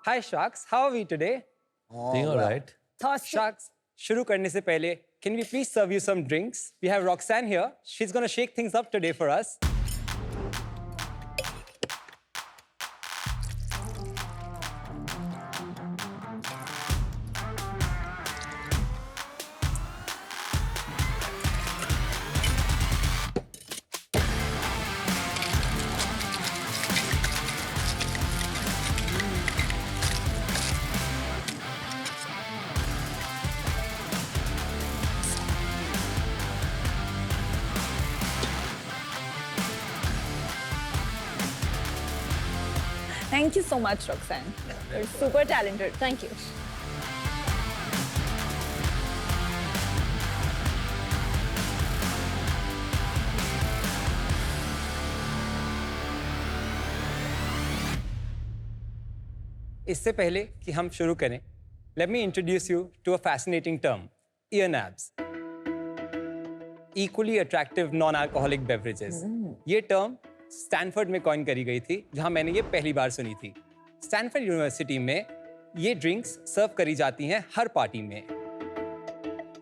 Hi Sharks, how are we today? Doing all right. Sharks, शुरू करने से पहले, can we please serve you some drinks? We have Roxanne here. She's gonna shake things up today for us. Thank you so much, Roxanne. You're super talented. Thank you. इससे पहले कि हम शुरू करें, let me introduce you to a fascinating term, ear nabs. Equally attractive non-alcoholic beverages. ये term Stanford में coin करी गई थी, जहां मैंने ये पहली बार सुनी थी। स्टैनफोर्ड यूनिवर्सिटी में ये ड्रिंक्स सर्व करी जाती हैं हर पार्टी में।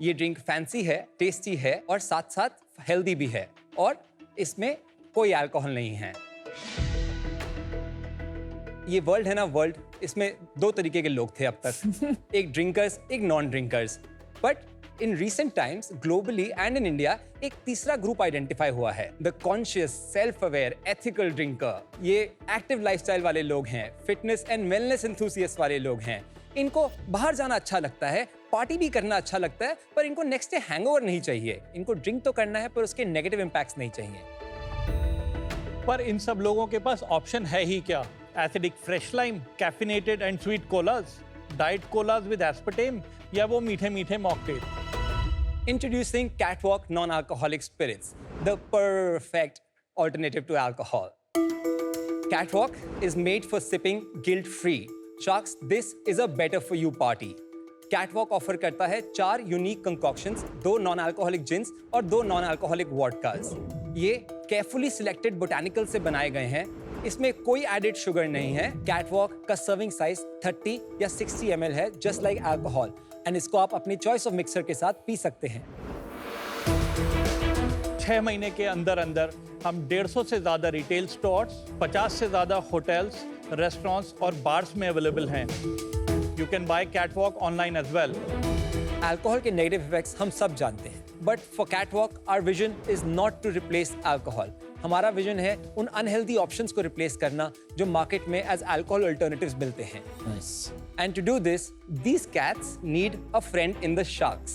ये ड्रिंक फैंसी है, टेस्टी है और साथ-साथ हेल्दी भी है और इसमें कोई अल्कोहल नहीं है। ये वर्ल्ड है ना वर्ल्ड, इसमें दो तरीके के लोग थे अब तक, एक ड्रिंकर्स, एक non drinkers. But in recent times globally and in India एक तीसरा ग्रुप आइडेंटिफाई हुआ है, the conscious, self aware, ethical drinker. ये एक्टिव लाइफस्टाइल वाले लोग हैं, फिटनेस एंड वेलनेस एंथुसियास्ट वाले लोग हैं। इनको बाहर जाना अच्छा लगता है, पार्टी भी करना अच्छा लगता है, पर इनको नेक्स्ट डे हैंगओवर नहीं चाहिए। इनको ड्रिंक तो करना है पर उसके नेगेटिव इम्पैक्ट्स नहीं चाहिए। पर इन सब लोगों के पास ऑप्शन है ही क्या? Acidic fresh lime, caffeinated and sweet colas, diet colas with aspartame या वो मीठे मीठे mocktail. Introducing Catwalk non-alcoholic spirits, the perfect alternative to alcohol. Catwalk is made for sipping guilt-free. Sharks, this is a better for you party. Catwalk offer करता है 4 unique कंकॉक्शंस, 2 non-alcoholic jeans और 2 non-alcoholic वोडकास। ये carefully selected botanical से बनाए गए हैं। इसमें कोई एडेड शुगर नहीं है। कैटवॉक का सर्विंग साइज 30 या 60 ml है, जस्ट लाइक अल्कोहल, एंड इसको आप अपनी चॉइस ऑफ मिक्सर के साथ पी सकते हैं। 6 महीने के अंदर अंदर हम 150 से ज्यादा रिटेल स्टोर्स, 50 से ज्यादा होटल्स, रेस्टोरेंट्स और बार्स में अवेलेबल हैं। You can buy Catwalk online as well. Alcohol के नेगेटिव इफेक्ट्स हम सब जानते हैं, but for Catwalk our vision is not to replace alcohol. हमारा विजन है उन अनहेल्दी ऑप्शंस को रिप्लेस करना जो मार्केट में एज अल्कोहल अल्टरनेटिव्स मिलते हैं। And to do this, these cats need a friend in the Sharks.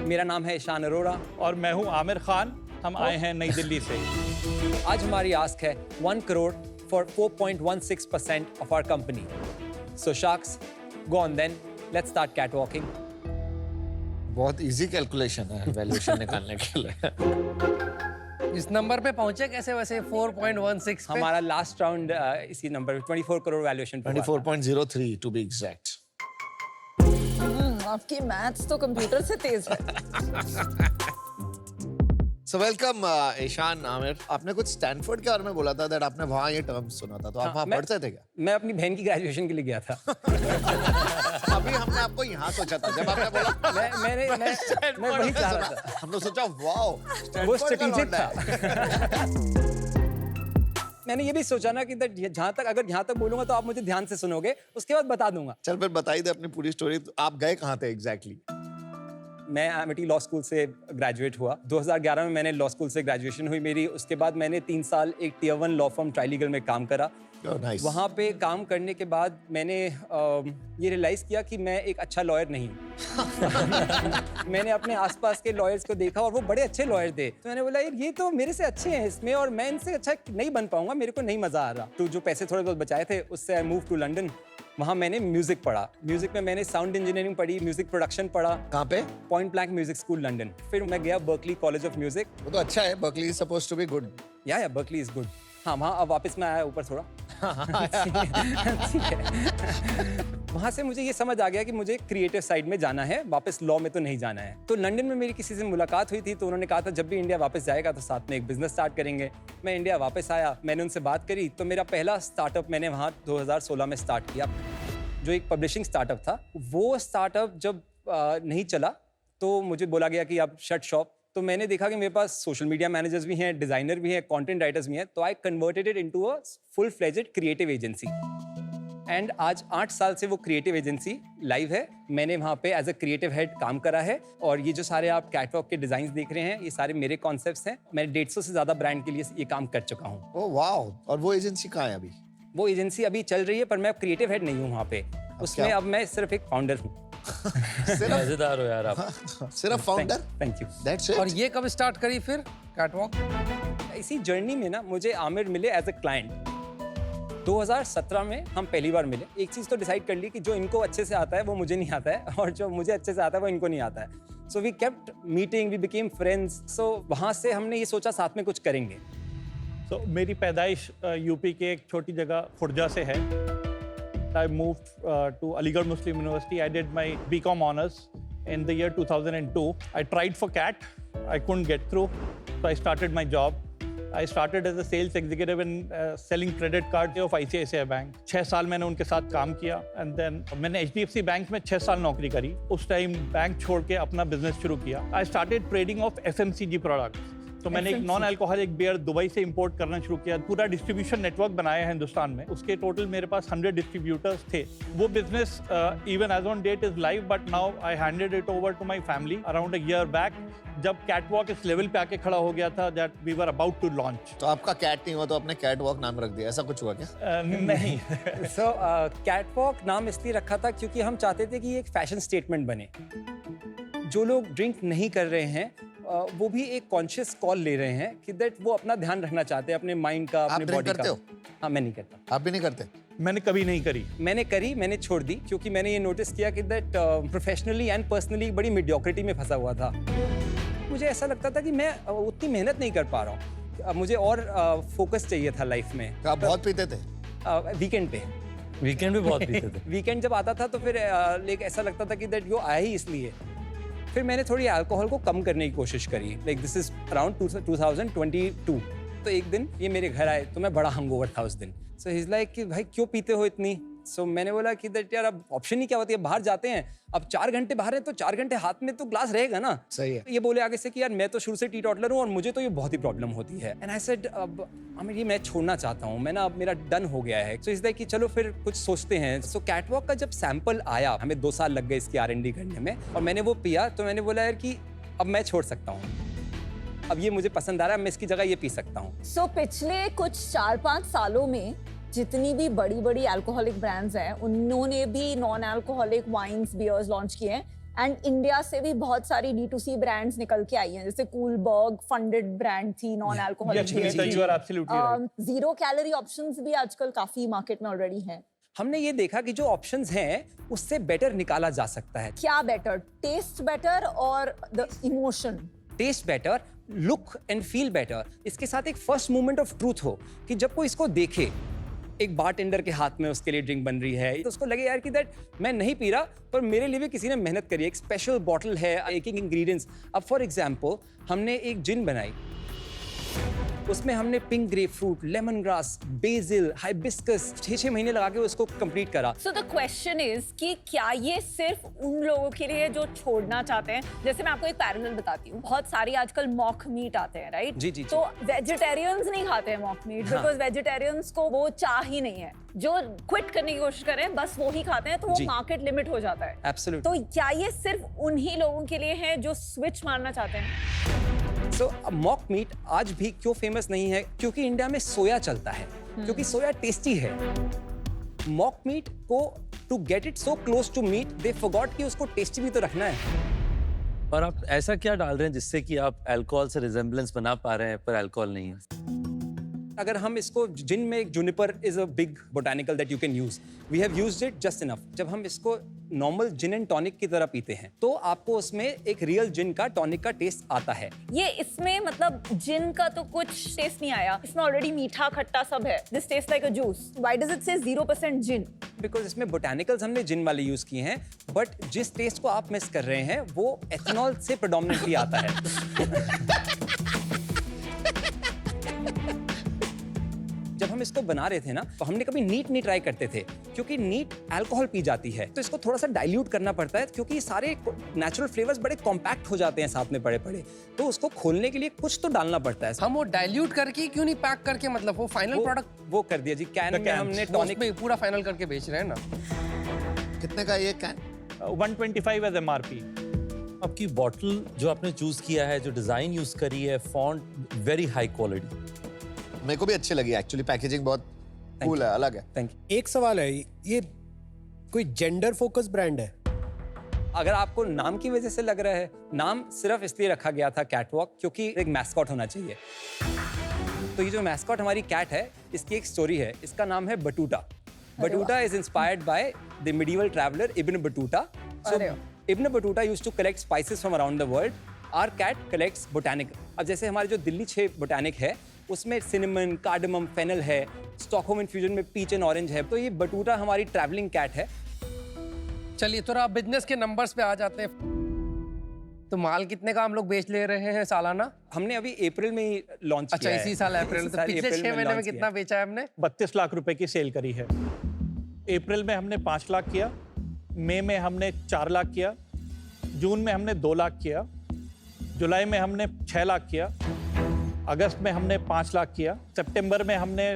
मेरा नाम है ईशान अरोड़ा और मैं हूं आमिर खान। हम आए हैं नई दिल्ली से। आज हमारी आस्क है 1 crore for 4.16% of our company. So Sharks, go on then. Let's start catwalking. बहुत इजी कैलकुलेशन है वैल्यूएशन निकालने के लिए। इस नंबर पे पहुंचे कैसे वैसे 4.16 पे? हमारा लास्ट राउंड इसी नंबर 24 करोड़ वैल्यूएशन पे हुआ था। 24.03 टू बी एग्जैक्ट। आपकी मैथ्स तो कंप्यूटर से तेज है। So welcome Ishaan, Aamir. आपने कुछ स्टैनफोर्ड के बारे में बोला था दैट आपने वहाँ ये टर्म सुना था, तो आप वहाँ पढ़ते थे क्या? मैं अपनी बहन की ग्रेजुएशन के लिए गया था। अभी हमने आपको यहाँ सोचा था जब आपने बोला मैं वही चाह रहा था। हम लोग सोचा वाओ, वो स्ट्रेटेजिक था। मैंने ये भी सोचा ना कि अगर यहाँ तक बोलूंगा तो आप मुझे ध्यान से सुनोगे, उसके बाद बता दूंगा। चल फिर बताइए दे अपनी पूरी स्टोरी। आप गए कहाँ थे एग्जैक्टली? मैं एमिटी लॉ स्कूल से ग्रेजुएट हुआ। 2011 में मैंने लॉ स्कूल से ग्रेजुएशन हुई मेरी। उसके बाद मैंने 3 साल एक टियर 1 लॉ फर्म ट्राइलीगल में काम करा। nice. वहाँ पे काम करने के बाद मैंने ये रियलाइज़ किया कि मैं एक अच्छा लॉयर नहीं हूँ। मैंने अपने आसपास के लॉयर्स को देखा और वो बड़े अच्छे लॉयर थे, तो मैंने बोला यार ये तो मेरे से अच्छे हैं इसमें और मैं इनसे अच्छा नहीं बन पाऊंगा, मेरे को नहीं मज़ा आ रहा। तो जो पैसे थोड़े बहुत बचाए थे उससे आई मूव टू लंदन। वहाँ मैंने म्यूजिक पढ़ा। म्यूजिक में मैंने साउंड इंजीनियरिंग पढ़ी, म्यूजिक प्रोडक्शन पढ़ा। कहाँ पे? Point blank music school London. फिर मैं गया बर्कली कॉलेज ऑफ म्यूजिक। वो तो अच्छा है, Berkeley is supposed to be good. या बर्कली इज गुड। हाँ, वहाँ अब वापस मैं आया ऊपर थोड़ा। ठीक है। वहाँ से मुझे ये समझ आ गया कि मुझे क्रिएटिव साइड में जाना है, वापस लॉ में तो नहीं जाना है। तो लंदन में मेरी किसी से मुलाकात हुई थी, तो उन्होंने कहा था जब भी इंडिया वापस जाएगा तो साथ में एक बिजनेस स्टार्ट करेंगे। मैं इंडिया वापस आया, मैंने उनसे बात करी, तो मेरा पहला स्टार्टअप मैंने वहाँ 2016 में स्टार्ट किया। जो एक पब्लिशिंग स्टार्टअप था, वो स्टार्टअप जब नहीं चला तो मुझे बोला गया कि आप शट शॉप। तो मैंने देखा कि मेरे पास सोशल मीडिया मैनेजर्स भी हैं, डिजाइनर भी हैं, कंटेंट राइटर्स भी हैं, तो I converted it into a full fledged creative agency. And आज 8 साल से वो क्रिएटिव एजेंसी लाइव है। मैंने वहाँ पे एज अ क्रिएटिव हेड काम करा है, और ये जो सारे आप कैटवॉक के डिजाइन देख रहे हैं, ये सारे मेरे कॉन्सेप्ट्स हैं। मैं 150 से ज्यादा ब्रांड के लिए ये काम कर चुका हूँ। Oh wow. और वो एजेंसी कहाँ है अभी? वो एजेंसी अभी चल रही है, पर मैं क्रिएटिव हेड नहीं हूँ वहाँ पे। उसमें क्या? अब मैं सिर्फ एक फाउंडर हूँ। सिर्फ मजेदार हो यार आप। सिर्फ फाउंडर? Thank you. दैट्स और इट। ये कब स्टार्ट करी फिर कैटवॉक? इसी जर्नी में ना मुझे आमिर मिले एज अ क्लाइंट। 2017 में हम पहली बार मिले। एक चीज़ तो डिसाइड कर ली कि जो इनको अच्छे से आता है वो मुझे नहीं आता है, और जो मुझे अच्छे से आता है वो इनको नहीं आता है। So we kept meeting, we became friends. So वहाँ से हमने ये सोचा साथ में कुछ करेंगे। तो मेरी पैदाइश यूपी के एक छोटी जगह खुर्जा से है। I moved to Aligarh Muslim University. I did my BCom honors in the year 2002. I tried for CAT. I couldn't get through. So I started my job. I started as a sales executive in selling credit cards of ICICI Bank. 6 साल मैंने उनके साथ काम किया, and then मैंने HDFC bank में 6 साल नौकरी करी। उस टाइम बैंक छोड़ के अपना बिजनेस शुरू किया। I started trading of FMCG products. तो मैंने एक नॉन अल्कोहलिक बियर दुबई से इंपोर्ट करना शुरू किया। पूरा डिस्ट्रीब्यूशन नेटवर्क बनाया है हिंदुस्तान में। उसके टोटल मेरे पास 100 डिस्ट्रीब्यूटर्स थे। वो business even as on date is live, but now I handed it over to my family around a year back, जब कैटवॉक इस लेवल पे आके खड़ा हो गया था that we were about to launch. तो आपका कैट नहीं हुआ तो आपने कैटवॉक नाम रख दिया, ऐसा कुछ हुआ क्या? नहीं। सो कैटवॉक नाम इसलिए रखा था क्योंकि हम चाहते थे कि ये एक फैशन स्टेटमेंट बने। जो लोग ड्रिंक नहीं कर रहे हैं वो भी एक कॉन्शियस कॉल ले रहे हैं कि दैट वो अपना ध्यान रखना चाहते हैं अपने माइंड का, अपने drink बॉडी करते का। हो? हाँ, मैं नहीं करता। आप भी नहीं करते? मैंने कभी नहीं करी। मैंने छोड़ दी क्योंकि मैंने ये नोटिस किया कि दैट प्रोफेशनली एंड पर्सनली बड़ी मीडियोक्रिटी में फंसा हुआ था। मुझे ऐसा लगता था कि मैं उतनी मेहनत नहीं कर पा रहा हूँ। मुझे और फोकस चाहिए था लाइफ में। आप बहुत पीते थे? वीकेंड पे। वीकेंड भी बहुत पीते थे। वीकेंड जब आता था तो फिर लाइक ऐसा लगता था कि दैट वो आया ही इसलिए। फिर मैंने थोड़ी अल्कोहल को कम करने की कोशिश करी। Like this is around 2022। तो एक दिन ये मेरे घर आए तो मैं बड़ा हंगओवर था उस दिन। सो ही इज लाइक कि भाई क्यों पीते हो इतनी? सो मैंने बोला कि दैट यार अब ऑप्शन ही क्या होती है, बाहर जाते हैं, अब 4 घंटे बाहर हैं तो 4 घंटे हाथ में तो ग्लास रहेगा ना। सही है। ये बोले आगे से कि यार मैं तो शुरू से टी टॉटलर हूँ और मुझे तो ये बहुत ही प्रॉब्लम होती है। एंड आई सेड अब ये मैं छोड़ना चाहता हूँ, मैं ना अब मेरा डन हो गया है। सो इस कि चलो फिर कुछ सोचते हैं। सो कैटवॉक का जब सैंपल आया, हमें 2 साल लग गए इसकी R&D करने में, और मैंने वो पिया तो मैंने बोला यार कि अब मैं छोड़ सकता हूँ, अब ये मुझे पसंद आ रहा है, मैं इसकी जगह ये पी सकता हूँ। सो पिछले कुछ 4-5 सालों में जितनी भी बड़ी अल्कोहलिक ब्रांड्स हैं, उन्होंने भी non alcoholic wines, beers launch किए हैं। एंड इंडिया से भी बहुत सारी D2C ब्रांड्स निकल के आई हैं, जैसे कूलबर्ग फंडेड ब्रांड थी non alcoholic. You are absolutely right. 0 calorie options भी आजकल काफी मार्केट में ऑलरेडी हैं। हमने ये देखा कि जो ऑप्शंस हैं उससे बेटर निकाला जा सकता है। क्या बेटर? टेस्ट बेटर और the emotion? Taste better, look and feel better. इसके साथ एक फर्स्ट मोमेंट ऑफ ट्रूथ हो कि जब कोई इसको देखे, एक बारटेंडर के हाथ में उसके लिए ड्रिंक बन रही है, तो उसको लगे यार कि दैट मैं नहीं पी रहा पर मेरे लिए भी किसी ने मेहनत करी है, एक स्पेशल बॉटल है, एक इंग्रेडिएंट्स। अब फॉर एग्जांपल हमने एक जिन बनाई, उसमें हमने pink grapefruit, lemon grass, BECIL, hibiscus 6 महीने लगा के उसको कंप्लीट करा। सो द क्वेश्चन इज कि क्या ये सिर्फ उन लोगों के लिए जो छोड़ना चाहते हैं? जैसे मैं आपको एक पैरेलल बताती हूँ, बहुत सारी आजकल मॉक मीट आते हैं, राइट? जी। तो वेजिटेरियंस नहीं खाते हैं मॉक मीट, बिकॉज वेजिटेरियंस को वो चाह ही नहीं है। जो क्विट करने की कोशिश कर रहे हैं बस वो ही खाते हैं, तो वो मार्केट लिमिट हो जाता है। एब्सोल्युटली। तो क्या ये सिर्फ उन्हीं लोगों के लिए है जो स्विच मारना चाहते हैं? सो मॉक मीट आज भी क्यों फेमस नहीं है? क्योंकि इंडिया में सोया चलता है, क्योंकि सोया टेस्टी है। मॉक मीट को to get it so close to meat, they forgot कि उसको टेस्टी भी तो रखना है। और आप ऐसा क्या डाल रहे हैं जिससे कि आप अल्कोहल से रिजेम्बलेंस बना पा रहे हैं पर अल्कोहल नहीं है? अगर हम इसको जिन में, एक juniper is a big botanical that you can use, we have used it just enough. जब हम इसको नॉर्मल जिन एंड टॉनिक की तरह पीते हैं तो आपको उसमें एक रियल जिन का, टॉनिक का टेस्ट आता है। ये इसमें मतलब जिन का तो कुछ टेस्ट नहीं आया, इसमें ऑलरेडी मीठा खट्टा सब है। This taste like a juice. Why does it से 0% जिन? बिकॉज इसमें बोटानिकल्स हमने जिन वाले यूज किए हैं, बट जिस टेस्ट को आप मिस कर रहे हैं वो एथेनॉल से प्रेडोमिनेंटली आता है। जब हम हम इसको बना रहे थे ना, तो हमने कभी नीट नहीं ट्राई करते थे, क्योंकि नीट अल्कोहल पी जाती है, तो इसको थोड़ा सा डाइल्यूट करना पड़ता है, क्योंकि ये सारे नेचुरल फ्लेवर्स बड़े कॉम्पैक्ट हो जाते हैं साथ में बड़े, तो उसको खोलने के लिए कुछ तो डालना पड़ता है। हम वो डाइल्यूट करके क्यों नहीं पैक करके, मतलब वो फाइनल प्रोडक्ट वो कर दिया जी, कैन में हमने टॉनिक में पूरा फाइनल करके बेच रहे हैं ना। कितने का ये कैन? 125 as MRP। आपकी बॉटल जो आपने चूज किया है, जो डिजाइन यूज करी है, फॉन्ट वेरी हाई क्वालिटी। मेरे को भी अच्छी लगी एक्चुअली, पैकेजिंग बहुत कूल है, अलग है। Thank you. एक सवाल है, ये कोई जेंडर फोकस ब्रांड है? अगर आपको नाम की वजह से लग रहा है, नाम सिर्फ इसलिए रखा गया था कैटवॉक क्योंकि एक मैस्कॉट होना चाहिए। तो ये जो मैस्कॉट हमारी कैट है, इसकी एक स्टोरी है, इसका नाम है Battuta. Battuta is inspired by the medieval traveller Ibn Battuta. So Ibn Battuta used to collect spices from around the world. Our cat collects botanic. अब जैसे हमारे जो दिल्ली 6 बोटैनिक है, उसमें सिनेमन, कार्डमम, फेनल है, स्टॉकहोम इन्फ्यूजन में peach and orange है। तो ये बटूटा हमारी ट्रैवलिंग कैट है। चलिए थोड़ा बिजनेस के नंबर्स पे आ जाते हैं। तो माल कितने का हम लोग बेच ले रहे हैं सालाना? हमने अभी अप्रैल में ही लॉन्च अच्छा, किया है। इसी साल अप्रैल। तो पिछले 6 महीने में कितना बेचा है हमने? 32 लाख रुपए की सेल करी है। अप्रैल में हमने 5 लाख किया, मई में हमने 4 लाख किया, जून में हमने 2 लाख किया, जुलाई में हमने 6 लाख किया, अगस्त में हमने 5 लाख किया, सितंबर में हमने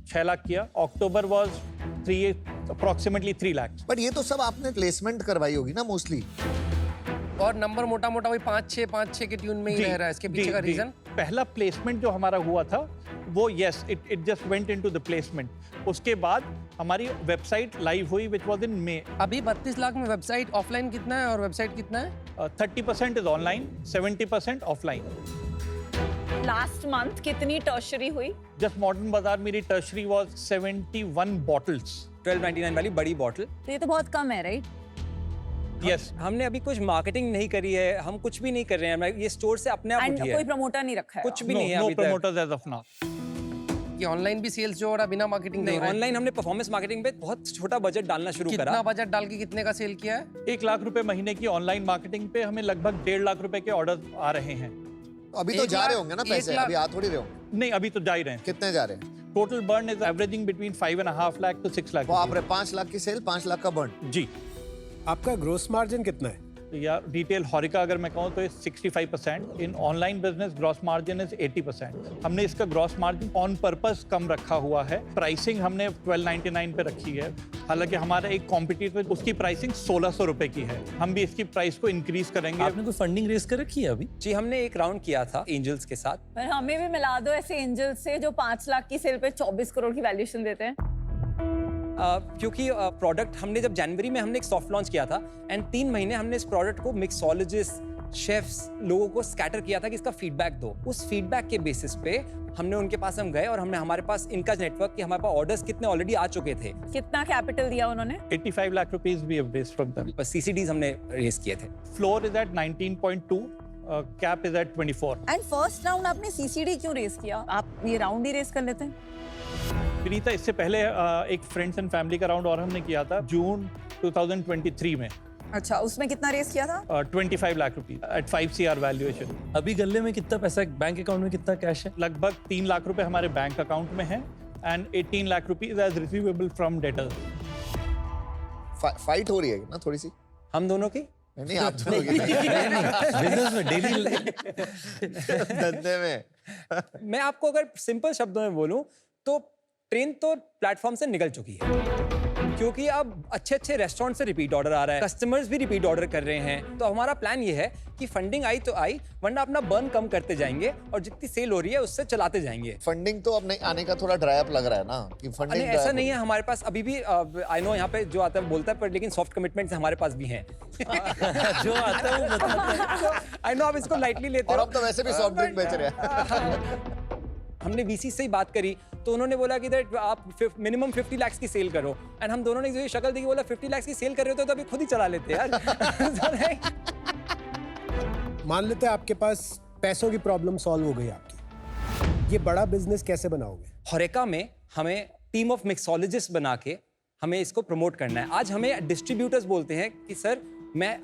6 लाख किया, अक्टूबर वाज अप्रोक्सीमेटली 3 लाख। बट ये तो सब आपने प्लेसमेंट करवाई होगी ना मोस्टली? और नंबर मोटा मोटा वही 5-6 के ट्यून में ही रह रहा है। इसके पीछे का रीजन? पहला प्लेसमेंट जो हमारा हुआ था वो it just went into the placement. उसके बाद हमारी वेबसाइट लाइव हुई विच वाज इन मई। अभी 32 लाख में वेबसाइट ऑफलाइन कितना है और वेबसाइट कितना है? 30% is online, 70% offline. Last month कितनी टर्शरी हुई? जस्ट मॉडर्न बाजार मेरी टर्शरी वाज 71 बॉटल्स। 1299 वाली बड़ी बॉटल। तो ये तो बहुत कम है, राइट? यस। हमने अभी कुछ मार्केटिंग नहीं करी है, हम कुछ भी नहीं कर रहे हैं, ये स्टोर से अपने आप एंड उठी है। कोई प्रमोटर नहीं रखा है? कुछ भी नहीं है नो अभी तक। Promoters as of now. कि ऑनलाइन भी सेल्स जो हो रहा है बिना मार्केटिंग नहीं, ऑनलाइन हमने परफॉर्मेंस मार्केटिंग पे बहुत छोटा बजट डालना शुरू कितना करा। बजट डाल के कितने का सेल किया है? 1 लाख रुपए महीने की ऑनलाइन मार्केटिंग पे हमें लगभग 1.5 लाख रुपए के ऑर्डर आ रहे हैं। अभी तो 1 जा लाख- रहे होंगे ना 1 पैसे, लाख- अभी आ थोड़ी रहे होंगे। नहीं, अभी तो जा ही रहे हैं। कितने जा रहे हैं? Total burn is averaging between 5.5 lakh to 6 lakh. बाप रे, 5 लाख की सेल, 5 लाख का बर्न। जी। आपका ग्रोस मार्जिन कितना है? या रिटेल हॉरिका अगर मैं कहूँ तो 65%। In online business gross margin is 80%। हमने इसका ग्रॉस मार्जिन ऑन पर्पस कम रखा हुआ है। प्राइसिंग हमने 1299 पे रखी है, हालांकि हमारा एक कॉम्पिटिटर उसकी प्राइसिंग 1600 रुपए की है। हम भी इसकी प्राइस को इंक्रीज करेंगे। आपने कोई फंडिंग रेज कर रखी है अभी? जी, हमने एक राउंड किया था एंजल्स के साथ। पर हमें भी मिला दो ऐसे एंजल्स से जो 5 लाख की सेल पे 24 करोड़ की वैल्यूएशन देते हैं। क्योंकि प्रोडक्ट हमने जब जनवरी में हमने एक सॉफ्ट लॉन्च किया था, एंड 3 महीने हमने इस प्रोडक्ट को मिक्सोलॉजिस्ट, शेफ्स, लोगों को स्कैटर किया था कि इसका फीडबैक दो। उस फीडबैक के बेसिस पे हमने उनके पास हम गए और हमने हमारे पास इनका नेटवर्क कि हमारे पास ऑर्डर्स कितने ऑलरेडी आ चुके थे। कितना कैपिटल दिया उन्होंने? 85 lakh rupees we have raised from them. बस CCDs हमने रेस किए थे। Floor is at 19.2, cap is at 24। And first round आपने सीसीडी क्यों रेस किया? आप ये राउंड ही रेस कर लेते हैं। विनीता, इससे पहले एक फ्रेंड्स एंड फैमिली का राउंड और हमने किया था जून 2023 में। अच्छा, उसमें कितना रेस किया था? 25 lakh rupees at 5 CR valuation. अभी गले में कितना पैसा, बैंक अकाउंट में कितना कैश है? लगभग 3 लाख रुपए हमारे बैंक अकाउंट में है and 18 lakh rupees as receivable from debtors. Fight हो रही है ना थोड़ी सी? हम दोनों की नहीं, आप दोनों की बिजनेस में डेली धंधे में। मैं आपको अगर सिंपल शब्दों में बोलूं तो ट्रेन तो प्लेटफॉर्म से निकल चुकी है, क्योंकि अब अच्छे रेस्टोरेंट से रिपीट ऑर्डर आ रहा है, कस्टमर्स भी रिपीट ऑर्डर कर रहे हैं। तो हमारा प्लान ये है कि फंडिंग आई तो आई, वरना अपना बर्न कम करते जाएंगे और जितनी सेल हो रही है उससे चलाते जाएंगे। फंडिंग तो अब नहीं आने का थोड़ा ड्राई अप लग रहा है ना कि फंडिंग नहीं, ऐसा नहीं है हमारे पास अभी भी। आई नो यहाँ पे जो आता है बोलता है, पर लेकिन सॉफ्ट कमिटमेंट्स हमारे पास भी हैं। जो आता है वो बताता है। आई नो आप इसको लाइटली लेते और हो। अब तो वैसे भी सॉफ्ट ड्रिंक बेच रहे हैं। हमने VC से ही बात करी तो उन्होंने बोला कि दैट आप मिनिमम 50 लाख की सेल करो, एंड हम दोनों ने जो शक्ल देखी बोला 50 लाख की सेल कर रहे हो तो अभी खुद ही चला लेते यार। मान लेते हैं आपके पास पैसों की प्रॉब्लम सॉल्व हो गई आपकी, ये बड़ा बिजनेस कैसे बनाओगे? होरेका में हमें टीम ऑफ मिक्सोलॉजिस्ट बना के हमें इसको प्रमोट करना है। आज हमें डिस्ट्रीब्यूटर्स बोलते हैं कि सर मैं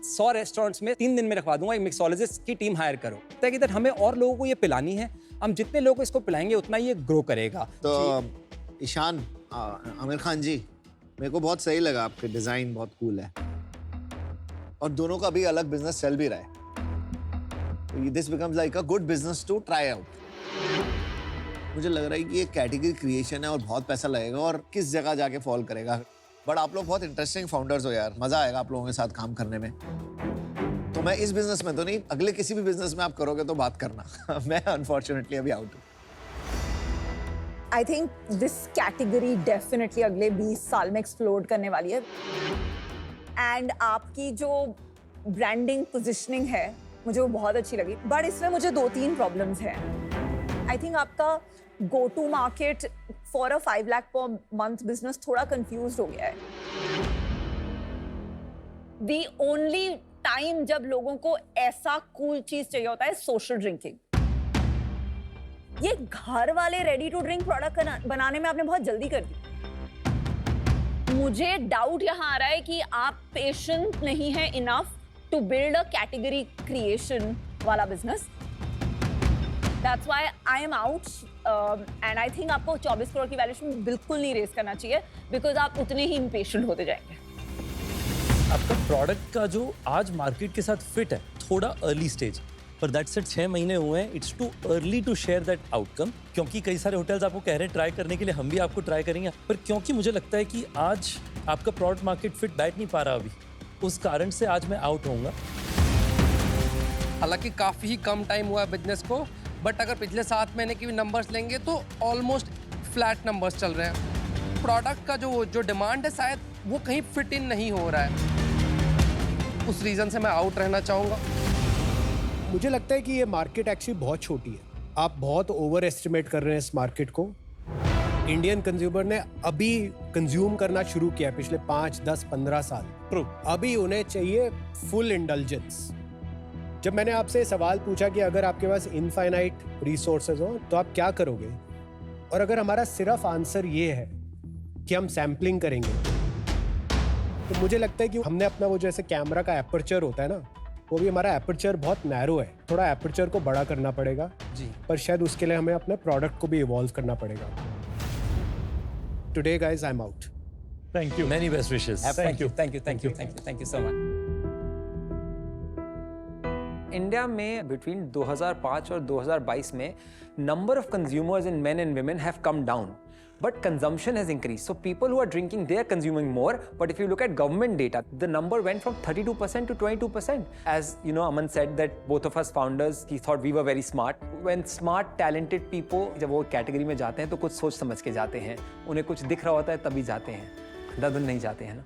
100 रेस्टोरेंट्स में 3 दिन में रखवा दूंगा, एक मिक्सोलॉजिस्ट की टीम हायर करो, ताकि हमें और लोगों को ये पिलानी है। हम जितने लोगों को इसको पिलाएंगे उतना ये ग्रो करेगा। तो ईशान, आमिर खान जी, मेरे को बहुत सही लगा, आपके डिजाइन बहुत कूल है और दोनों का भी अलग बिजनेस चल भी रहा है। This becomes like a good business to try out. मुझे लग रहा है कि ये कैटेगरी क्रिएशन है और बहुत पैसा लगेगा और किस जगह जाके फॉल करेगा। बट आप लोग बहुत इंटरेस्टिंग फाउंडर्स हो यार, मजा आएगा आप लोगों के साथ काम करने में। तो मैं इस बिजनेस में तो नहीं, अगले किसी भी बिजनेस में आप करोगे तो बात करना। मैं अनफॉर्चुनेटली अभी आउट हूँ। I think this category definitely अगले 20 साल में एक्सप्लोर करने वाली है। एंड आपकी जो ब्रांडिंग पोजिशनिंग है मुझे वो बहुत अच्छी लगी, बट इसमें मुझे 2-3 प्रॉब्लम्स हैं। आई थिंक आपका go to market for a 5 lakh per month business थोड़ा कंफ्यूज हो गया है। दी ओनली टाइम जब लोगों को ऐसा कूल चीज चाहिए होता है सोशल ड्रिंकिंग। ये घर वाले रेडी टू ड्रिंक प्रोडक्ट बनाने में आपने बहुत जल्दी कर दी। मुझे डाउट यहां आ रहा है कि आप पेशेंट नहीं है enough to build a category creation वाला business. That's why I am out and I think आपको 24 करोड़ की वैल्यूएशन बिल्कुल नहीं रेस करना चाहिए, बिकॉज आप उतने ही इम्पेशेंट होते जाएंगे। आपका प्रोडक्ट का जो आज मार्केट के साथ फिट है थोड़ा अर्ली स्टेज, पर दैट सेट 6 महीने हुए हैं, it's too early to share that outcome. क्योंकि कई सारे होटल्स आपको कह रहे हैं ट्राई करने के लिए, हम भी आपको ट्राई करेंगे, पर क्योंकि मुझे लगता है कि आज आपका प्रोडक्ट मार्केट फिट बैठ नहीं पा रहा अभी, उस कारण से आज मैं आउट होऊंगा। हालांकि काफ़ी ही कम टाइम हुआ है बिजनेस को, बट अगर पिछले 7 महीने के भी नंबर्स लेंगे तो ऑलमोस्ट फ्लैट नंबर्स चल रहे हैं। प्रोडक्ट का जो डिमांड है शायद वो कहीं फिट इन नहीं हो रहा है, उस रीज़न से मैं आउट रहना चाहूँगा। मुझे लगता है कि ये मार्केट एक्चुअली बहुत छोटी है। आप बहुत ओवर एस्टिमेट कर रहे हैं इस मार्केट को। इंडियन कंज्यूमर ने अभी कंज्यूम करना शुरू किया है पिछले 5, 10, 15 साल। True. अभी उन्हें चाहिए फुल इंडल्जेंस। जब मैंने आपसे सवाल पूछा कि अगर आपके पास इनफाइनाइट रिसोर्सेज हो तो आप क्या करोगे, और अगर हमारा सिर्फ आंसर ये है कि हम सैम्पलिंग करेंगे, तो मुझे लगता है कि हमने अपना वो जैसे कैमरा का एपर्चर होता है ना, वो भी हमारा एपर्चर बहुत नैरो है, थोड़ा एपर्चर को बड़ा करना पड़ेगा जी। पर शायद उसके लिए हमें अपने प्रोडक्ट को भी इवॉल्व करना पड़ेगा। Today guys I am out. Thank you. Many best wishes. Thank you so much. India में बिटवीन 2005 और 2022 में number of consumers in main and women have come down, but consumption has increased. So people who are drinking, they are consuming more. But if you look at government data, the number went from 32% to 22%. As you know, Aman said that both of us founders, he thought we were very smart. When smart, talented people, जब वो category में जाते हैं तो कुछ सोच समझ के जाते हैं, उन्हें कुछ दिख रहा होता है तभी जाते हैं, अंधाधुंध नहीं जाते हैं ना।